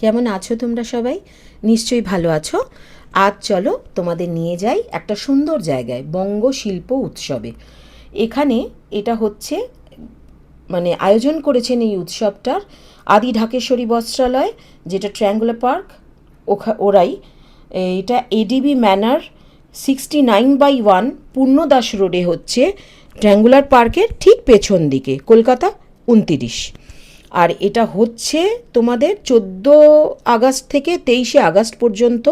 কেমন আছো তোমরা সবাই? নিশ্চয়ই ভালো আছো। আজ চলো তোমাদের নিয়ে যাই একটা সুন্দর জায়গায়, বঙ্গ শিল্প উৎসবে। এখানে এটা হচ্ছে মানে আয়োজন করেছেন এই উৎসবটার আদি ঢাকেশ্বরী বস্ত্রালয়, যেটা ট্রায়াঙ্গুলার পার্ক, ওরাই। এটা এডিবি ম্যানার 69/1 পূর্ণদাস রোডে হচ্ছে, ট্রায়াঙ্গুলার পার্কের ঠিক পেছন দিকে, কলকাতা 29। আর এটা হচ্ছে তোমাদের 14 আগস্ট থেকে 23 আগস্ট পর্যন্ত,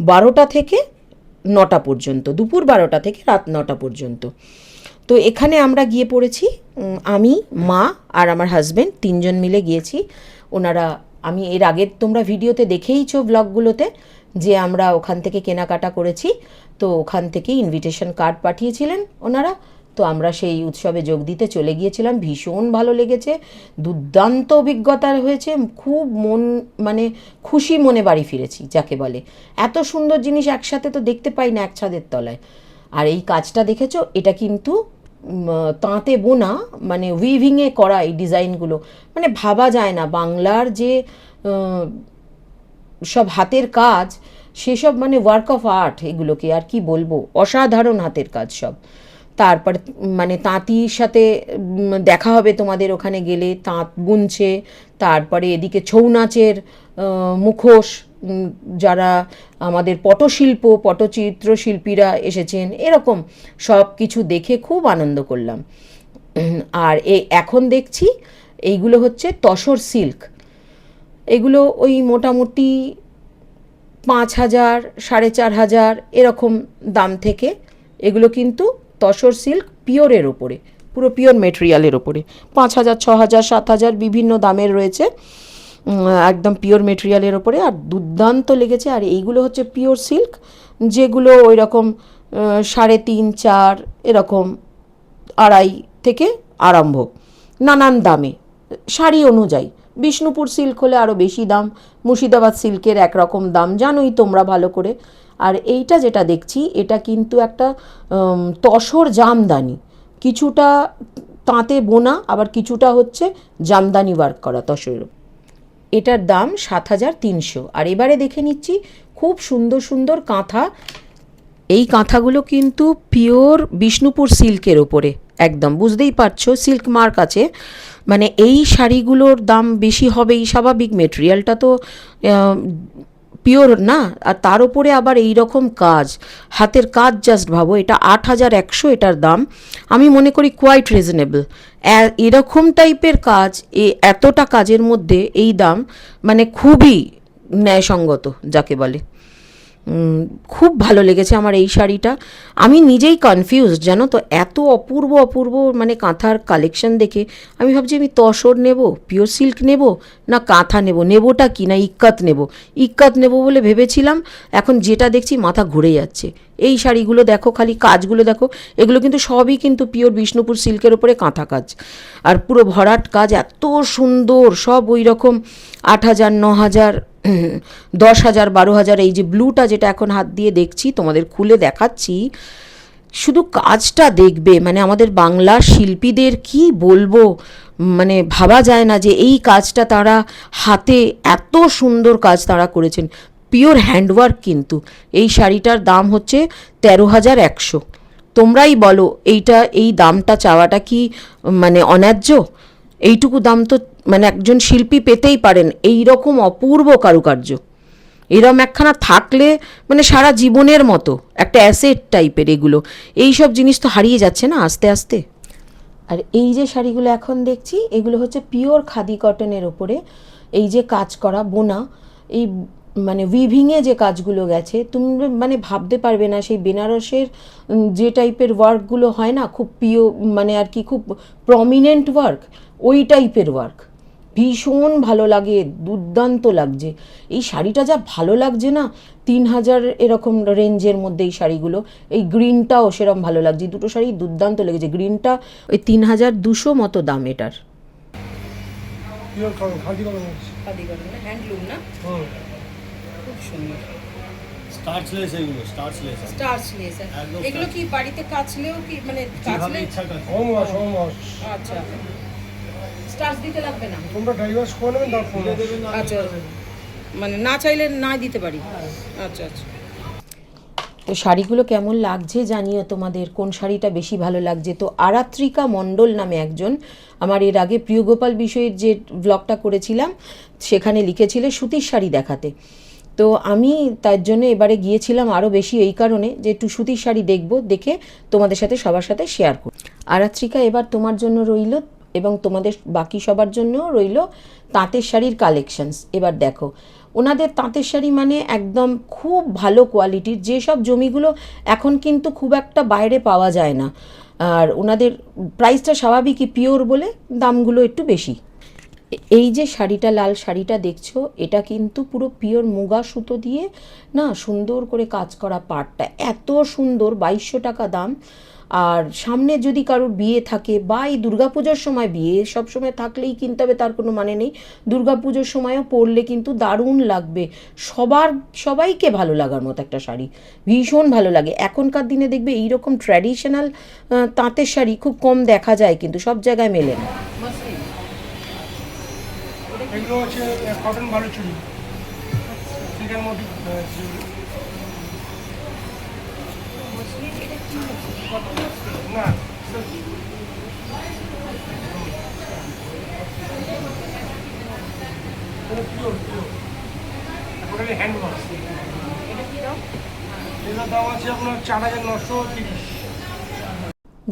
12টা থেকে 9টা পর্যন্ত, দুপুর 12টা থেকে রাত 9টা পর্যন্ত। তো এখানে আমরা গিয়ে পড়েছি, আমি, মা আর আমার হাজব্যান্ড, 3জন মিলে গিয়েছি। ওনারা, আমি এর আগের তোমরা ভিডিওতে দেখেইছো ব্লগগুলোতে যে আমরা ওখান থেকে কেনাকাটা করেছি। তো ওখান থেকেই ইনভিটেশন কার্ড পাঠিয়েছিলেন ওনারা। তো আমরা সেই উৎসবে যোগ দিতে চলে গিয়েছিলাম। ভীষণ ভালো লেগেছে, দুর্দান্ত অভিজ্ঞতা হয়েছে, খুব মানে খুশি মনে বাড়ি ফিরেছি যাকে বলে। এত সুন্দর জিনিস একসাথে তো দেখতে পাই না এক ছাদের তলায়। আর এই কাজটা দেখেছো, এটা কিন্তু তাঁতে বোনা, মানে উইভিংয়ে করা এই ডিজাইনগুলো, মানে ভাবা যায় না বাংলার যে সব হাতের কাজ, সেসব মানে ওয়ার্ক অফ আর্ট, এগুলোকে আর কি বলবো, অসাধারণ হাতের কাজ সব। তারপর মানে তাঁতির সাথে দেখা হবে তোমাদের ওখানে গেলে, তাঁত বুনছে। তারপরে এদিকে ছৌ নাচের মুখোশ, যারা আমাদের পটশিল্প, পটচিত্র শিল্পীরা এসেছেন, এরকম সব কিছু দেখে খুব আনন্দ করলাম। আর এখন দেখছি এইগুলো হচ্ছে তসর সিল্ক। এগুলো ওই মোটামুটি 5,000, 4,500 এরকম দাম থেকে। এগুলো কিন্তু তসর সিল্ক পিওরের ওপরে, পুরো পিওর মেটেরিয়ালের ওপরে। 5,000, 6,000, 7,000 বিভিন্ন দামের রয়েছে, একদম পিওর মেটেরিয়ালের ওপরে। আর দুর্দান্ত লেগেছে। আর এইগুলো হচ্ছে পিওর সিল্ক, যেগুলো ওই রকম 3.5, 4 এরকম, 2.5 থেকে আরম্ভ, নানান দামে শাড়ি অনুযায়ী। বিষ্ণুপুর সিল্ক হলে আরও বেশি দাম, মুর্শিদাবাদ সিল্কের একরকম দাম, জানোই তোমরা ভালো করে। আর এইটা যেটা দেখছি, এটা কিন্তু একটা তসর জামদানি, কিছুটা তাঁতে বোনা, আবার কিছুটা হচ্ছে জামদানি ওয়ার্ক করা তসরের। এটার দাম 7,300। আর এবারে দেখে নিচ্ছি খুব সুন্দর সুন্দর কাঁথা। এই কাঁথাগুলো কিন্তু পিওর বিষ্ণুপুর সিল্কের ওপরে, একদম বুঝতেই পারছো সিল্ক মার্ক আছে। মানে এই শাড়িগুলোর দাম বেশি হবেই, স্বাভাবিক, মেটেরিয়ালটা তো পিওর না। আর তার উপরে আবার এই রকম কাজ, হাতের কাজ, জাস্ট ভাবো। এটা 8,100 এটার দাম। আমি মনে করি কোয়াইট রিজনেবল। এরকম টাইপের কাজ, এতটা কাজের মধ্যে এই দাম মানে খুবই ন্যায়সঙ্গত যাকে বলে। খুব ভালো লেগেছে আমার এই শাড়িটা। আমি নিজেই কনফিউজ, জানো তো, এত অপূর্ব অপূর্ব মানে কাঁথার কালেকশন দেখে আমি ভাবছি আমি তসর নেব, পিওর সিল্ক নেব, না কাঁথা নেব, নেবটা কি না ইক্কাত নেব। ইক্কাত নেব বলে ভেবেছিলাম, এখন যেটা দেখছি মাথা ঘুরে যাচ্ছে। এই শাড়িগুলো দেখো, খালি কাজগুলো দেখো, এগুলো কিন্তু সবই কিন্তু পিওর বিষ্ণুপুর সিল্কের ওপরে কাঁথা কাজ, আর পুরো ভরাট কাজ, এত সুন্দর সব। ওই রকম 8,000, 9,000, 10,000, 12,000। এই যে ব্লুটা যেটা এখন হাত দিয়ে দেখছি, তোমাদের খুলে দেখাচ্ছি, শুধু কাজটা দেখবে, মানে আমাদের বাংলা শিল্পীদের কি বলবো, মানে ভাবা যায় না যে এই কাজটা তারা হাতে, এত সুন্দর কাজ তারা করেছেন, পিওর হ্যান্ডওয়ার্ক। কিন্তু এই শাড়িটার দাম হচ্ছে 13,100। তোমরাই বলো এইটা, এই দামটা চাওয়াটা কি মানে অন্যায্য? এইটুকু দাম তো মানে একজন শিল্পী পেতেই পারেন, এই রকম অপূর্ব কারুকার্য। এরম একখানা থাকলে মানে সারা জীবনের মতো একটা অ্যাসেট টাইপের। এগুলো, এই সব জিনিস তো হারিয়ে যাচ্ছে না আস্তে আস্তে। আর এই যে শাড়িগুলো এখন দেখছি, এগুলো হচ্ছে পিওর খাদি কটনের ওপরে এই যে কাজ করা বোনা, এই মানে উইভিংয়ে যে কাজগুলো গেছে, তুমি মানে ভাবতে পারবে না সেই বেনারসের যে টাইপের ওয়ার্কগুলো হয় না, খুব মানে আর কি খুব প্রমিনেন্ট ওয়ার্ক, ওই টাইপের ওয়ার্ক। ভীষণ ভালো লাগে, দুর্দান্ত লাগছে। এই শাড়িটা যা ভালো লাগছে না, 3,000 এরকম রেঞ্জের মধ্যে এই শাড়িগুলো। এই গ্রিনটাও সেরকম ভালো লাগছে, দুটো শাড়ি দুর্দান্ত লেগেছে। গ্রিনটা ওই 3,200 মতো দাম এটার। হ্যান্ডলুম না, খুব সুন্দর। স্টার্চলেস, এগুলো স্টার্চলেস। স্টার্চলেস এগুলো কি বাড়িতে কাচলেও কি মানে কাচলে আচ্ছা স্টার্চ দিতে লাগবে না, তোমরা ড্রাই ওয়াশ করে নেবেন, তারপর আচ্ছা মানে না চাইলে না দিতে পারি। আচ্ছা আচ্ছা। তো শাড়িগুলো কেমন লাগছে জানিও, তোমাদের কোন শাড়িটা বেশি ভালো লাগছে। তো আরাত্রিকা মণ্ডল নামে একজন, আমার এর আগে প্রিয়গোপাল বিষয়ের যে ব্লগটা করেছিলাম সেখানে লিখেছিলে সুতির শাড়ি দেখাতে। তো আমি তার জন্য এবারে গিয়েছিলাম আরও বেশি এই কারণে যে একটু সুতির শাড়ি দেখবো, দেখে তোমাদের সাথে সবার সাথে শেয়ার করব। আরাত্রিকা, এবার তোমার জন্য রইল এবং তোমাদের বাকি সবার জন্যও রইল তাঁতের শাড়ির কালেকশনস। এবার দেখো, ওনাদের তাঁতের শাড়ি মানে একদম খুব ভালো কোয়ালিটির, যেসব জমিগুলো এখন কিন্তু খুব একটা বাইরে পাওয়া যায় না। আর ওনাদের প্রাইসটা স্বাভাবিকই, পিওর বলে দামগুলো একটু বেশি। এই যে শাড়িটা, লাল শাড়িটা দেখছো, এটা কিন্তু পুরো পিওর মুগা সুতো দিয়ে না সুন্দর করে কাজ করা পাড়টা, এত সুন্দর, 2200 টাকা দাম। আর সামনে যদি কারোর বিয়ে থাকে বা এই দুর্গাপুজোর সময়, বিয়ে সব সময় থাকলেই কিনতে হবে তার কোনো মানে নেই, দুর্গাপুজোর সময়ও পরলে কিন্তু দারুণ লাগবে, সবাইকে ভালো লাগার মতো একটা শাড়ি, ভীষণ ভালো লাগে। এখনকার দিনে দেখবে এইরকম ট্র্যাডিশনাল তাঁতের শাড়ি খুব কম দেখা যায়, কিন্তু সব জায়গায় মেলে না। এগুলো হচ্ছে কটন বালুচুরি, সিল্কের মধ্যে না হ্যান্ড ওয়াশ। এটার দাম আছে আপনার 4930।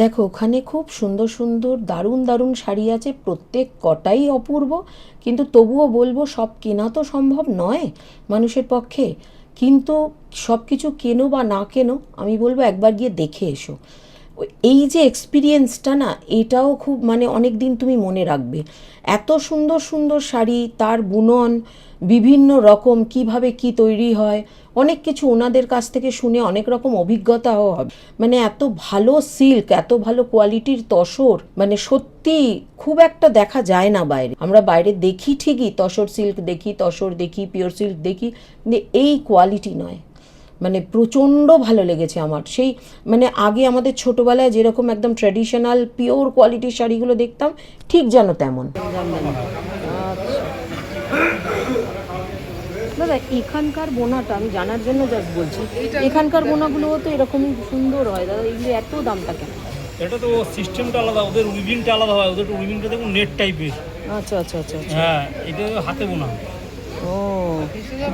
দেখো, ওখানে খুব সুন্দর সুন্দর দারুণ দারুণ শাড়ি আছে, প্রত্যেক কটাই অপূর্ব, কিন্তু তবুও বলবো সব কেনা তো সম্ভব নয় মানুষের পক্ষে, কিন্তু সব কিছু কেনো বা না কেনো, আমি বলবো একবার গিয়ে দেখে এসো। এই যে এক্সপিরিয়েন্সটা না, এটাও খুব মানে অনেক দিন তুমি মনে রাখবে। এত সুন্দর সুন্দর শাড়ি, তার বুনন বিভিন্ন রকম, কিভাবে কি তৈরি হয়, অনেক কিছু ওনাদের কাছ থেকে শুনে অনেক রকম অভিজ্ঞতাও হবে। মানে এত ভালো সিল্ক, এত ভালো কোয়ালিটির তসর, মানে সত্যি খুব একটা দেখা যায় না বাইরে। আমরা বাইরে দেখি ঠিকই, তসর সিল্ক দেখি, তসর দেখি, পিওর সিল্ক দেখি, কিন্তু এই কোয়ালিটি নয়। মানে প্রচণ্ড ভালো লেগেছে আমার। সেই মানে আগে আমাদের ছোটোবেলায় যেরকম একদম ট্র্যাডিশনাল পিওর কোয়ালিটির শাড়িগুলো দেখতাম, ঠিক যেন তেমন। দাদা, এখানকার বোনাটা আমি জানার জন্য জাস্ট বলছি, এখানকার বোনাগুলোও তো এরকমই সুন্দর হয় দাদা, এগুলো এত দামটা কেন? এটা তো সিস্টেমটা আলাদা, ওদের উইভিংটা আলাদা হয়, ওদের উইভিংটা দেখুন নেট টাইপের। আচ্ছা আচ্ছা আচ্ছা আচ্ছা। হ্যাঁ, এটা হাতে বোনা। ও,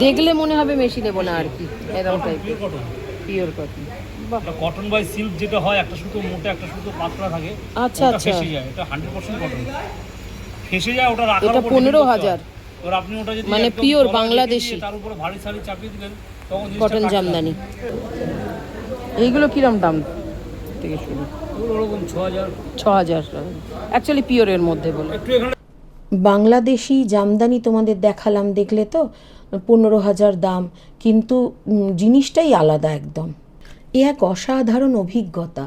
দেখলে মনে হবে মেশিনে বোনা আর কি, এরকম টাইপের পিওর কটন। Pure cotton. বাহ, কটন বাই সিল্ক যেটা হয়, একটা সুতো মোটা একটা সুতো পাতলা থাকে। আচ্ছা ওটা আচ্ছা। ফেসে যায়, এটা 100% কটন ফেসে যায়। ওটা রাখার এটা উপর 15,000 এবার আপনি ওটা যদি মানে একদম পিওর তলায় রেখে বাংলাদেশি দিয়ে তার উপরে ভারী শাড়ি চাপিয়ে দিবেন, তখন কটন জামদানি। এইগুলো কিরম দাম থেকে শুরু? ওরকম 6000। 6,000 অ্যাকচুয়ালি পিওরের মধ্যে বলে। একটু এখানে বাংলাদেশি জামদানি তোমাদের দেখালাম, দেখলে তো, 15,000 দাম, কিন্তু জিনিসটাই আলাদা একদম। এ এক অসাধারণ অভিজ্ঞতা,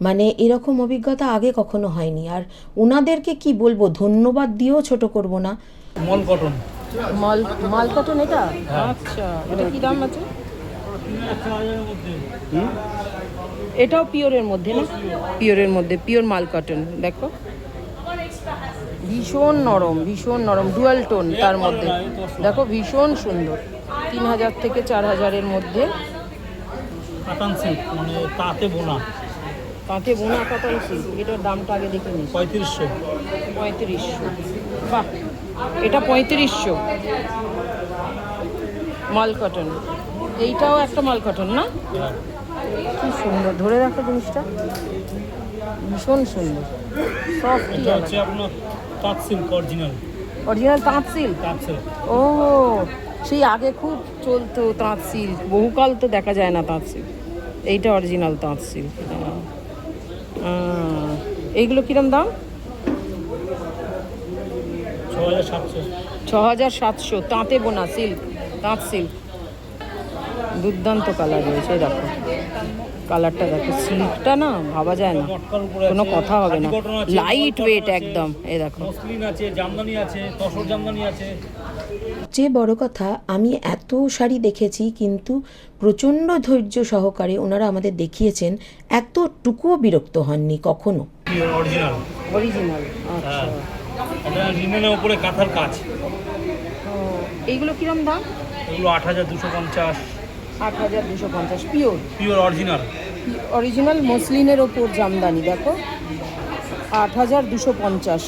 মানে এরকম অভিজ্ঞতা আগে কখনো হয়নি। আর ওনাদেরকে কি বলবো, ধন্যবাদ দিয়েও ছোট করব না। মল কটন। মাল কটন এটা? আচ্ছা, এটা কি দাম আছে? 4000 মধ্যে। এটাও পিওরের মধ্যে না? পিওরের মধ্যে, পিওর মাল কটন। দেখো ভীষণ নরম, ভীষণ নরম, ডুয়াল টোন তার মধ্যে, দেখো ভীষণ সুন্দর। 3,000 থেকে 4,000-এর মধ্যে কাতান সিল্ক, মানে তাঁতে বোনা। তাঁতে বোনা কাতান সিল্ক, এটার দামটা আগে দেখে নিই। 3500। 3500। বাহ, এটা 3500 মাল কটন। এইটাও একটা মাল কটন না? কি সুন্দর, ধরে রাখো জিনিসটা, ভীষণ সুন্দর, সফট। এটা হচ্ছে আপনার তাঁত সিল্ক অরিজিনাল। অরিজিনাল তাঁত সিল্ক? তাঁত সিল্ক। ও, সেই আগে খুব চলতো তাঁত সিল্ক, বহুকাল তো দেখা যায় না তাঁত সিল্ক। এইটা অরিজিনাল তাঁত সিল্ক। এইগুলো কিরম দাম? 6700। 6,700 তাঁতে বোনা সিল্ক, তাঁত সিল্ক। দুর্দান্ত কালার রয়েছে, দেখো কালারটা, দেখো সিল্কটা না ভাবা যায় না, মটকার উপরে কোনো আছে, কথা হবে না, খাদি কটন আছে, লাইট মল ওয়েট কটন আছে, একদম। এই দেখো, মসলিন আছে, জামদানি আছে, তসর জামদানি আছে। যে বড় কথা, আমি এত শাড়ি দেখেছি কিন্তু প্রচণ্ড ধৈর্য সহকারে ওনারা আমাদের দেখিয়েছেন, এতটুকুও বিরক্ত হননি কখনো। অরিজিনাল। অরিজিনাল। আচ্ছা, এটা লিনেনের উপরে কাঁথার কাজ। এইগুলো কিরম দাম? এগুলো 8,250। 8,250 পিওর পিওর অরিজিনাল। অরিজিনাল মসলিনের ওপর জামদানি, দেখো 8,250।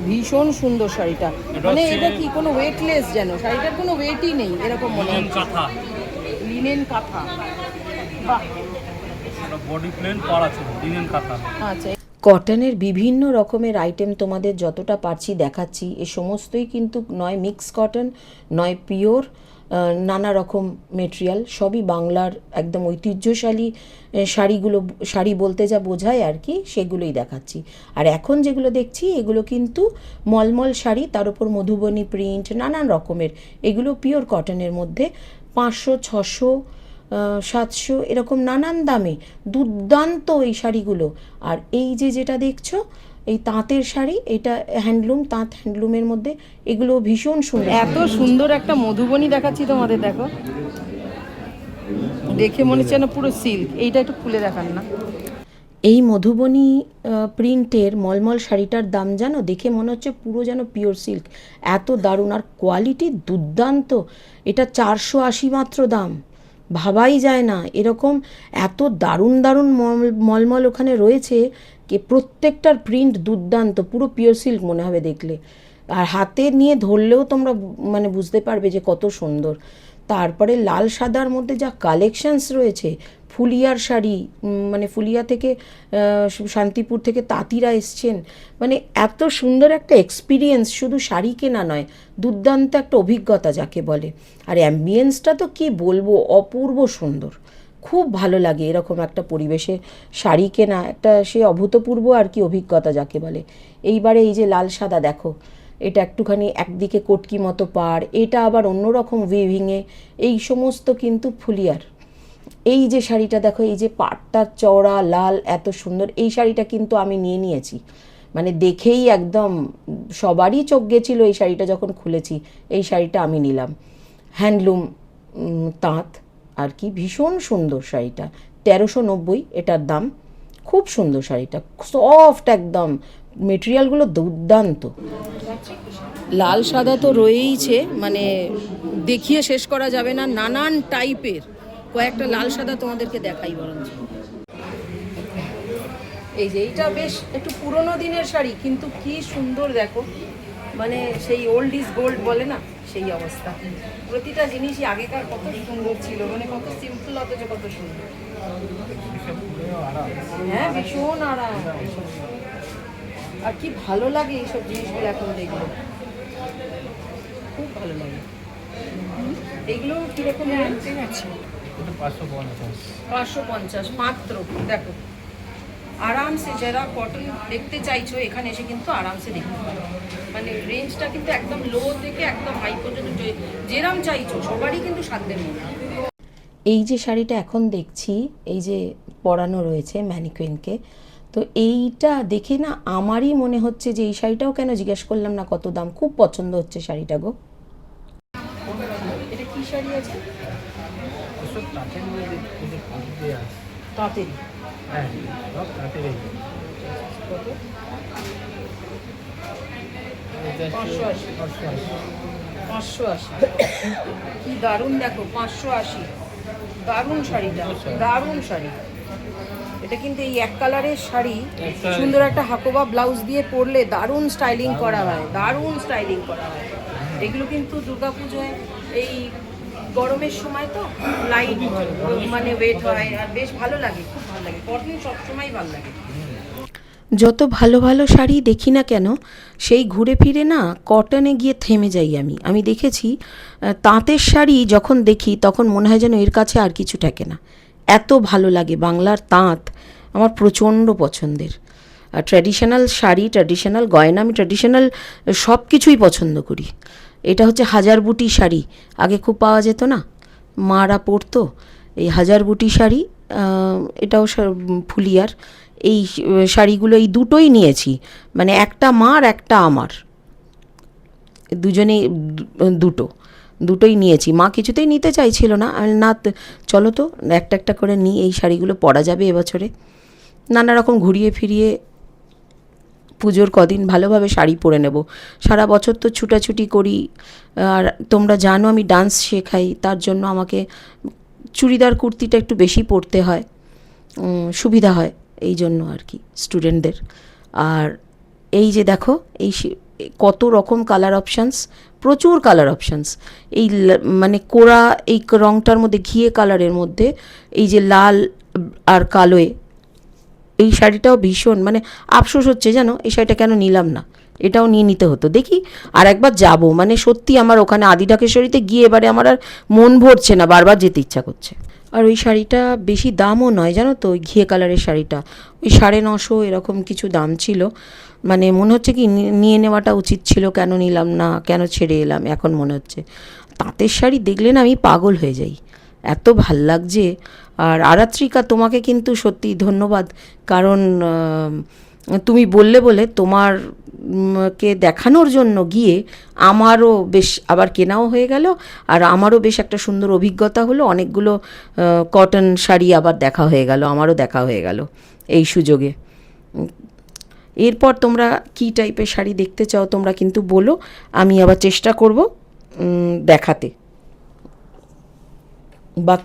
ভীষণ সুন্দর শাড়িটা, এটা মানে হচ্ছে- এটা কি কোনো ওয়েটলেস, যেন শাড়িটার কোনো ওয়েটই নেই এরকম মনে লিনেন হচ্ছে। কাঁথা। লিনেন কাঁথা, বাহ। এটা বডি প্লেন পার আছে, লিনেন কাঁথা। আচ্ছা, কটনের বিভিন্ন রকমের আইটেম তোমাদের যতটা পারছি দেখাচ্ছি। এ সমস্তই কিন্তু নয় মিক্স কটন, নয় পিওর, নানা রকম মেটেরিয়াল, সবই বাংলার একদম ঐতিহ্যশালী শাড়িগুলো। শাড়ি বলতে যা বোঝায় আর কি, সেগুলোই দেখাচ্ছি। আর এখন যেগুলো দেখছি এগুলো কিন্তু মলমল শাড়ি, তার উপর মধুবনী প্রিন্ট, নানান রকমের। এগুলো পিওর কটনের মধ্যে 500, 600, 700 এরকম নানান দামে দুর্দান্ত এই শাড়িগুলো। আর এই যে যেটা দেখছো এই তাঁতের শাড়ি, এটা হ্যান্ডলুম, তাঁত হ্যান্ডলুমের মধ্যে, এগুলো ভীষণ সুন্দর। এত সুন্দর একটা মধুবনী দেখাচ্ছি তোমাদের, দেখো, দেখে মনে হচ্ছে না পুরো সিল্ক। এইটা একটু খুলে দেখান না। এই মধুবনী প্রিন্টের মলমল শাড়িটার দাম জানো, দেখে মনে হচ্ছে পুরো যেন পিওর সিল্ক, এত দারুণ। আর কোয়ালিটি দুর্দান্ত। এটা 480 মাত্র দাম, ভাবাই যায় না এরকম এত দারুণ দারুণ মলমল ওখানে রয়েছে। কি প্রত্যেকটার প্রিন্ট দুর্দান্ত, পুরো পিওর সিল্ক মনে হবে দেখলে। আর হাতে নিয়ে ধরলেও তোমরা মানে বুঝতে পারবে যে কত সুন্দর। তারপরে লাল সাদার মধ্যে যা কালেকশনস রয়েছে, ফুলিয়ার শাড়ি, মানে ফুলিয়া থেকে শান্তিপুর থেকে তাঁতিরা এসছেন, মানে এত সুন্দর একটা এক্সপিরিয়েন্স, শুধু শাড়ি কেনা নয়, দুর্দান্ত একটা অভিজ্ঞতা যাকে বলে। আর অ্যাম্বিয়েন্সটা তো কী বলবো, অপূর্ব সুন্দর। খুব ভালো লাগে এরকম একটা পরিবেশে শাড়ি কেনা, একটা সে অভূতপূর্ব আর কি অভিজ্ঞতা যাকে বলে। এইবারে এই যে লাল সাদা দেখো, এটা একটুখানি একদিকে কটকি মতো পাড়, এটা আবার অন্যরকম উইভিংয়ে, এই সমস্ত কিন্তু ফুলিয়ার। এই যে শাড়িটা দেখো, এই যে পাড়টা চওড়া লাল, এত সুন্দর, এই শাড়িটা কিন্তু আমি নিয়েছি, মানে দেখেই একদম সবারই চোখ গেছিলো এই শাড়িটা যখন খুলেছি। এই শাড়িটা আমি নিলাম, হ্যান্ডলুম তাঁত আর কি, ভীষণ সুন্দর শাড়িটা। 1390 এটার দাম। খুব সুন্দর শাড়িটা, সফট একদম, মেটেরিয়ালগুলো দুর্দান্ত। লাল সাদা তো রয়েইছে, মানে দেখিয়ে শেষ করা যাবে না, নানান টাইপের। কয়েকটা লাল সাদা তোমাদেরকে দেখাই বরঞ্চ। এই যে এইটা বেশ একটু পুরোনো দিনের শাড়ি, কিন্তু কি সুন্দর দেখো, মানে সেই ওল্ড ইজ গোল্ড বলে না, সেই অবস্থা। প্রতিটা জিনিসই আগেকার কত সুন্দর ছিল, মানে কত সিম্পল অথচ কত সুন্দর। হ্যাঁ, ভীষণ আরাম। আর কি ভালো লাগে এইসব জিনিসগুলো এখন দেখলে, খুব ভালো লাগে। এগুলো কিরকম আছে? 550 মাত্র। দেখো আরামসে, যারা কটন দেখতে চাইছো এখানে এসে কিন্তু আরামসে দেখতে পারো। মানে রেঞ্জটা কিন্তু একদম লো থেকে একদম হাই পর্যন্ত যেরাম চাইছো সবারই কিন্তু সাধ্যের মধ্যে। এই যে শাড়িটা এখন দেখছি, এই যে পরানো রয়েছে ম্যানিকুইনকে, তো এইটা দেখে না আমারই মনে হচ্ছে যে এই শাড়িটাও কেন জিজ্ঞেস করলাম না কত দাম। খুব পছন্দ হচ্ছে শাড়িটা গো। এটা কি শাড়ি আছে? তাঁতেরই। হ্যাঁ, তাঁতেরই। কত? 580। কি দারুণ দেখো, 580। দারুণ শাড়িটা, দারুণ শাড়ি। এটা কিন্তু এই এক কালারের শাড়ি, সুন্দর একটা হাকোবা ব্লাউজ দিয়ে পরলে দারুণ স্টাইলিং করা হয়, দারুণ স্টাইলিং করা হয়। এগুলো কিন্তু দুর্গাপুজোয় এই গরমের সময় তো লাইট মানে ওয়েট হয়, আর বেশ ভালো লাগে, খুব ভালো লাগে। কটন সবসময় ভালো লাগে। যত ভালো ভালো শাড়ি দেখি না কেন, সেই ঘুরে ফিরে না কটনে গিয়ে থেমে যাই আমি দেখেছি তাঁতের শাড়ি যখন দেখি তখন মনে হয় যেন এর কাছে আর কিছু থাকে না, এত ভালো লাগে। বাংলার তাঁত আমার প্রচণ্ড পছন্দের। আর ট্র্যাডিশনাল শাড়ি, ট্র্যাডিশনাল গয়না, আমি ট্র্যাডিশনাল সব কিছুই পছন্দ করি। এটা হচ্ছে হাজার বুটি শাড়ি, আগে খুব পাওয়া যেত না, মারা পরতো এই হাজার বুটি শাড়ি। এটাও ফুলিয়ার। এই শাড়িগুলো এই দুটোই নিয়েছি, মানে একটা মার একটা আমার, দুজনেই দুটোই নিয়েছি। মা কিছুতেই নিতে চাইছিল না, না চলো তো একটা একটা করে নিই, এই শাড়িগুলো পরা যাবে এবছরে। নানা রকম ঘুরিয়ে ফিরিয়ে পুজোর কদিন ভালোভাবে শাড়ি পরে নেব। সারা বছর তো ছুটাছুটি করি, আর তোমরা জানো আমি ডান্স শেখাই, তার জন্য আমাকে চুড়িদার কুর্তিটা একটু বেশি পরতে হয়, সুবিধা হয় এই জন্য আর কি স্টুডেন্টদের। আর এই যে দেখো কত রকম কালার অপশানস, প্রচুর কালার অপশানস। এই মানে কোরা এই রঙটার মধ্যে, ঘিয়ে কালারের মধ্যে এই যে লাল আর কালোয়, এই শাড়িটাও ভীষণ মানে আফসোস হচ্ছে জানো, এই শাড়িটা কেন নিলাম না, এটাও নিয়ে নিতে হতো। দেখি আর একবার যাব, মানে সত্যি আমার ওখানে আদি ঢাকেশ্বরীতে গিয়ে এবারে আমার আর মন ভরছে না, বারবার যেতে ইচ্ছা করছে। আর ওই শাড়িটা বেশি দামও নয় জানো তো, ওই ঘিয়ে কালারের শাড়িটা ওই 950 এরকম কিছু দাম ছিল। মানে মনে হচ্ছে কি নিয়ে নেওয়াটা উচিত ছিল, কেন নিলাম না, কেন ছেড়ে এলাম এখন মনে হচ্ছে। তাঁতের শাড়ি দেখলে না আমি পাগল হয়ে যাই, এত ভাল লাগছে। আর আরাত্রিকা তোমাকে কিন্তু সত্যি ধন্যবাদ, কারণ তুমি বললে বলে তোমার কে দেখানোর জন্য গিয়ে আমারও বেশ আবার কেনাও হয়ে গেল, আর আমারও বেশ একটা সুন্দর অভিজ্ঞতা হলো, অনেকগুলো কটন শাড়ি আবার দেখা হয়ে গেল, আমারও দেখা হয়ে গেল এই সুযোগে। এরপর তোমরা কী টাইপের শাড়ি দেখতে চাও তোমরা কিন্তু বলো, আমি আবার চেষ্টা করব দেখাতে, বা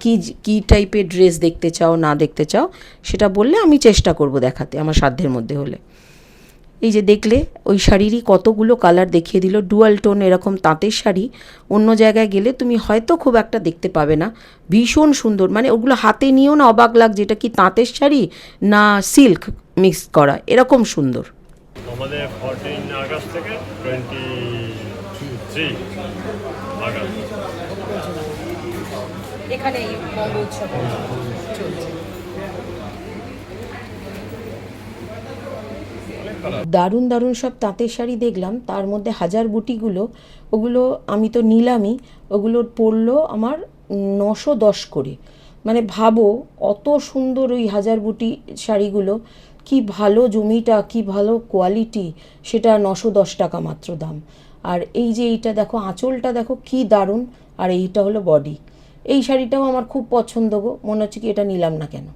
কী টাইপের ড্রেস দেখতে চাও না দেখতে চাও সেটা বললে আমি চেষ্টা করব দেখাতে আমার সাধ্যের মধ্যে হলে। এই যে দেখলে ওই শাড়িরই কতগুলো কালার দেখিয়ে দিল, ডুয়াল টোন এরকম তাঁতের শাড়ি অন্য জায়গায় গেলে তুমি হয়তো খুব একটা দেখতে পাবে না, ভীষণ সুন্দর। মানে ওগুলো হাতে নিয়েও না অবাক লাগছে এটা কি তাঁতের শাড়ি না সিল্ক মিক্স করা, এরকম সুন্দর। আমাদের 14 আগস্ট থেকে 23 আগস্ট এখানে এই মঙ্গল উৎসব চলছে। দারুণ দারুণ সব তাঁতের শাড়ি দেখলাম, তার মধ্যে হাজার বুটিগুলো, ওগুলো আমি তো নিলামই, ওগুলোর পড়লো আমার 910 করে। মানে ভাবো অত সুন্দর ওই হাজার বুটি শাড়িগুলো, কি ভালো জমিটা, কি ভালো কোয়ালিটি, সেটা 910 টাকা মাত্র দাম। আর এই যে এইটা দেখো, আঁচলটা দেখো কি দারুণ, আর এইটা হলো বডি। এই শাড়িটাও আমার খুব পছন্দ গো, মনে হচ্ছে কি এটা নিলাম না কেন।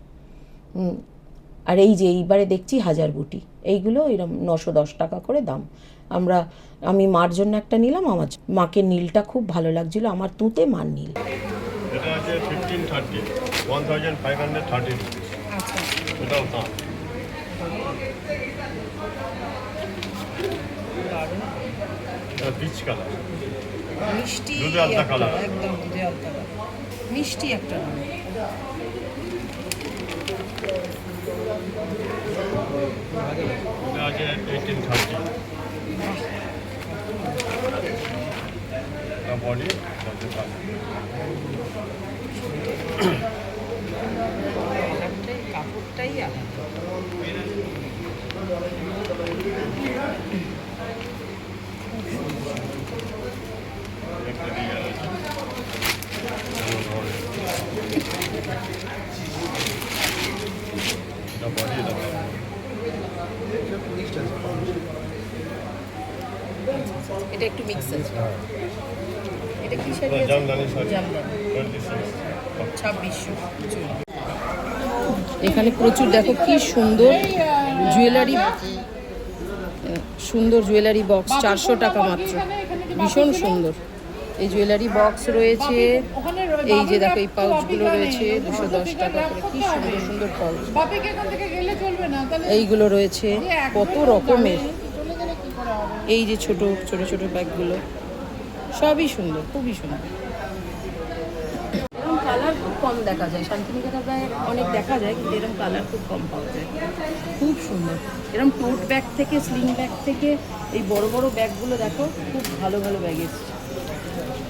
আর এই যে এইবারে দেখছি হাজার বুটি, এইগুলো এরকম 910 টাকা করে দাম। আমি মার জন্য একটা নিলাম, আমার মাকে নীলটা খুব ভালো লাগছিল, আমার তুঁতে মার নীল। এটা আছে 1530 1530 রুপিস। আচ্ছা, এটাও দাম। এটা পিচ কালার, মিষ্টি দুধে আলতা কালার, একদম দুধে আলতা কালার, মিষ্টি একটা রঙ। এটা আছে 1830। এটা বডি কাপড়টাই এটা একটু মিক্স আছে। এটা কি শাড়ি আছে? জামদানি শাড়ি, জামদানি 2600। এখানে প্রচুর দেখো কি সুন্দর জুয়েলারি, সুন্দর জুয়েলারি বক্স, 400 টাকা মাত্র, ভীষণ সুন্দর। এই জুয়েলারি বক্স রয়েছে, এই যে দেখো এই পাউচগুলো রয়েছে 210 টাকা করে, কি সুন্দর সুন্দর পাউচ। এইগুলো রয়েছে কত রকমের, এই যে ছোট ছোট ছোট ব্যাগগুলো সবই সুন্দর, খুবই সুন্দর। এরকম কালার খুব কম দেখা যায়, শান্তিনিকেতন ব্যাগ অনেক দেখা যায়, কিন্তু এরকম কালার খুব কম পাওয়া যায়, খুব সুন্দর। এরকম টোট ব্যাগ থেকে, স্লিং ব্যাগ থেকে এই বড় বড় ব্যাগগুলো দেখো, খুব ভালো ভালো ব্যাগ এসছে,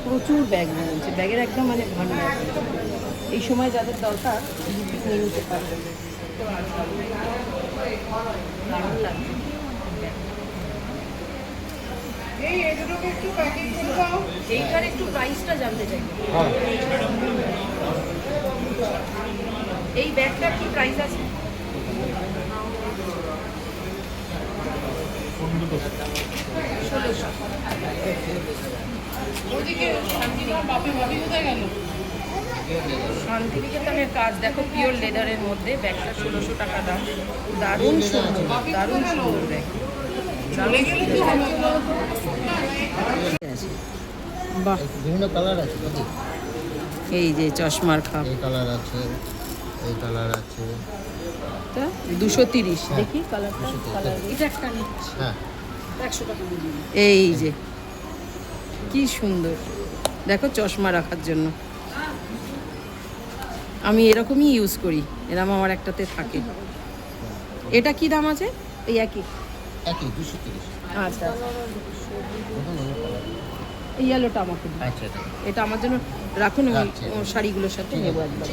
প্রচুর ব্যাগ রয়েছে, ব্যাগের একদম মানে ভান্ডার। এই সময় যাদের দরকার নিয়ে নিতে পারবে। দারুণ লাগছে। এইটার একটু প্রাইসটা জানতে চাই। এই ব্যাগটার কি প্রাইস আছে? 1600। শান্তিনিকেতনের কাজ দেখো, পিওর লেদারের মধ্যে, ব্যাগটা 1600 টাকা দাম, দারুণ সুন্দর, দারুণ সুন্দর ব্যাগ। বাহ, বিভিন্ন কালার আছে দাদি। এই যে চশমার খাপ এই কালার আছে, এই কালার আছে। 230, দেখি কালারটা। হ্যাঁ, এই যে কি সুন্দর, দেখো চশমা রাখার জন্য। আমি এরকমই ইউজ করি, এরকম আমার একটাতে থাকে। এটা কি দাম আছে? এই একই। একই 230। আচ্ছা, এই ইয়েলোটা আমাকে দিন। আচ্ছা, এটা আমার জন্য রাখুন, আমি আচ্ছা। ওর শাড়িগুলোর সাথে নেবো একবার।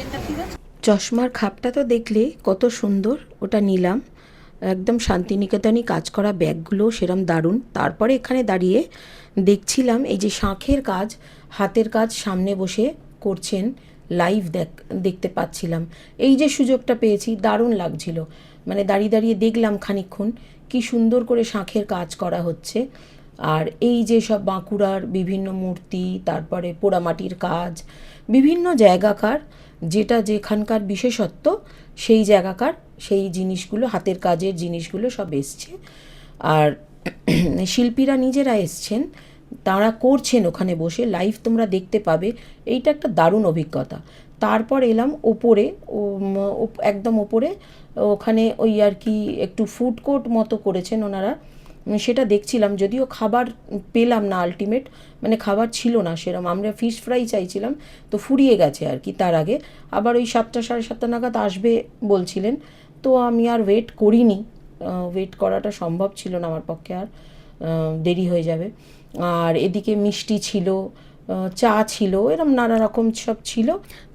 চশমার খাপটা তো দেখলে কত সুন্দর, ওটা নিলাম। একদম শান্তিনিকেতনই কাজ করা ব্যাগগুলো সেরম দারুণ। তারপরে এখানে দাঁড়িয়ে দেখছিলাম এই যে শাঁখের কাজ, হাতের কাজ সামনে বসে করছেন, লাইভ দেখতে পাচ্ছিলাম। এই যে সুযোগটা পেয়েছি, দারুণ লাগছিল। মানে দাঁড়িয়ে দাঁড়িয়ে দেখলাম খানিকক্ষণ কি সুন্দর করে শাঁখের কাজ করা হচ্ছে। আর এই যে সব বাঁকুড়ার বিভিন্ন মূর্তি, তারপরে পোড়ামাটির কাজ, বিভিন্ন জায়গাকার যেটা যেখানকার বিশেষত্ব সেই জায়গাকার সেই জিনিসগুলো, হাতের কাজের জিনিসগুলো সব এসছে। আর শিল্পীরা নিজেরা এসছেন, তারা করছেন ওখানে বসে, লাইভ তোমরা দেখতে পাবে। এইটা একটা দারুণ অভিজ্ঞতা। তারপর এলাম ওপরে, একদম ওপরে, ওখানে ওই আর কি একটু ফুড কোর্ট মতো করেছেন ওনারা, সেটা দেখছিলাম। যদিও খাবার পেলাম না, আলটিমেট মানে খাবার ছিল না সেরকম। আমরা ফিশ ফ্রাই চাইছিলাম, তো ফুরিয়ে গেছে আর কি। তার আগে আবার ওই 7টা সাড়ে 7টা নাগাদ আসবে বলছিলেন, তো আমি আর ওয়েট করিনি। ওয়েট করাটা সম্ভব ছিল না আমার পক্ষে, আর দেরি হয়ে যাবে। আর এদিকে মিষ্টি ছিল, চা ছিল, এরম নানা রকম সব ছিল।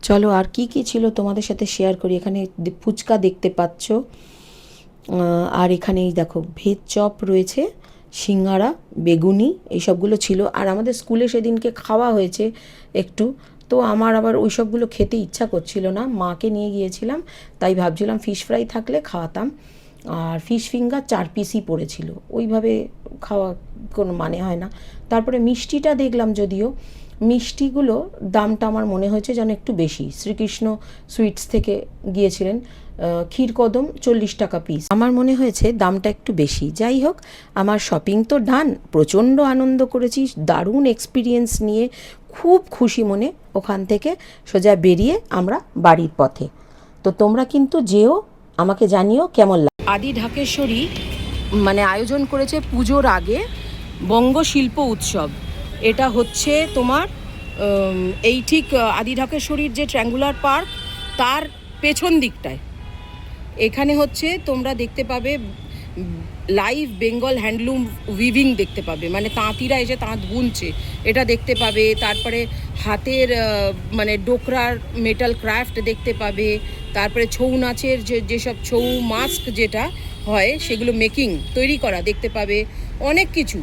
চলো আর কি কি ছিল তোমাদের সাথে শেয়ার করি। এখানে ফুচকা দেখতে পাচ্ছ, আর এখানেই দেখো ভেজ চপ রয়েছে, সিঙ্গারা, বেগুনি, এইসবগুলো ছিল। আর আমাদের স্কুলে সেদিনকে খাওয়া হয়েছে একটু, তো আমার আবার ওই সবগুলো খেতে ইচ্ছা করছিল না, মাকে নিয়ে গিয়েছিলাম, তাই ভাবছিলাম ফিশ ফ্রাই থাকলে খাওয়াতাম। আর ফিশ ফিঙ্গার 4 পিসই পড়েছিল, ওইভাবে খাওয়া কোনো মানে হয় না। তারপরে মিষ্টিটা দেখলাম, যদিও মিষ্টিগুলো দামটা আমার মনে হয়েছে যেন একটু বেশি। শ্রীকৃষ্ণ সুইটস থেকে গিয়েছিলেন, ক্ষীরকদম 40 টাকা পিস। আমার মনে হয়েছে দামটা একটু বেশি। যাই হোক, আমার শপিং তো ডান, প্রচণ্ড আনন্দ করেছি, দারুণ এক্সপিরিয়েন্স নিয়ে খুব খুশি মনে ওখান থেকে সোজা বেরিয়ে আমরা বাড়ির পথে। তো তোমরা কিন্তু যেও, আমাকে জানিও কেমন লাগে। আদি ঢাকেশ্বরী মানে আয়োজন করেছে পুজোর আগে বঙ্গ শিল্প উৎসব। এটা হচ্ছে তোমার এই ঠিক আদি ঢাকেশ্বরীর যে ট্র্যাঙ্গুলার পার্ক তার পেছন দিকটায়। এখানে হচ্ছে তোমরা দেখতে পাবে লাইভ বেঙ্গল হ্যান্ডলুম উইভিং দেখতে পাবে, মানে তাঁতিরা এসে তাঁত বুনছে, এটা দেখতে পাবে। তারপরে হাতের মানে ডোকরার মেটাল ক্রাফট দেখতে পাবে। তারপরে ছৌ নাচের যেসব ছৌ মাস্ক যেটা হয় সেগুলো মেকিং তৈরি করা দেখতে পাবে। অনেক কিছু,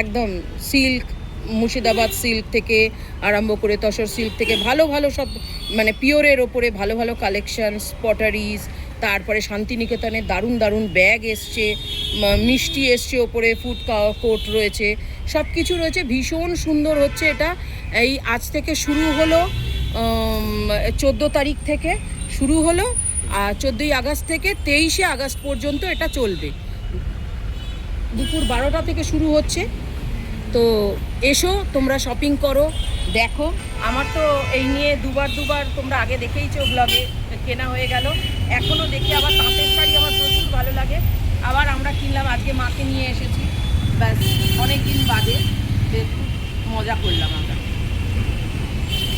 একদম সিল্ক, মুর্শিদাবাদ সিল্ক থেকে আরম্ভ করে তসর সিল্ক থেকে ভালো ভালো সব মানে পিওরের ওপরে ভালো ভালো কালেকশানস, পটারিজ। তারপরে শান্তিনিকেতনের দারুণ দারুণ ব্যাগ এসছে, মিষ্টি এসছে, ওপরে ফুড কোর্ট রয়েছে, সব কিছু রয়েছে। ভীষণ সুন্দর হচ্ছে এটা। এই আজ থেকে শুরু হলো, 14 তারিখ থেকে শুরু হলো, আর 14ই আগস্ট থেকে 23শে আগস্ট পর্যন্ত এটা চলবে। দুপুর 12টা থেকে শুরু হচ্ছে। তো এসো, তোমরা শপিং করো, দেখো। আমার তো এই নিয়ে দুবার তোমরা আগে দেখেইছো ব্লগে, কেনা হয়ে গেল। এখনও দেখি আবার তাঁতের শাড়ি আমার প্রচুর ভালো লাগে, আবার আমরা কিনলাম। আজকে মাকে নিয়ে এসেছি, ব্যাস অনেক দিন বাদে, খুব মজা করলাম আমরা।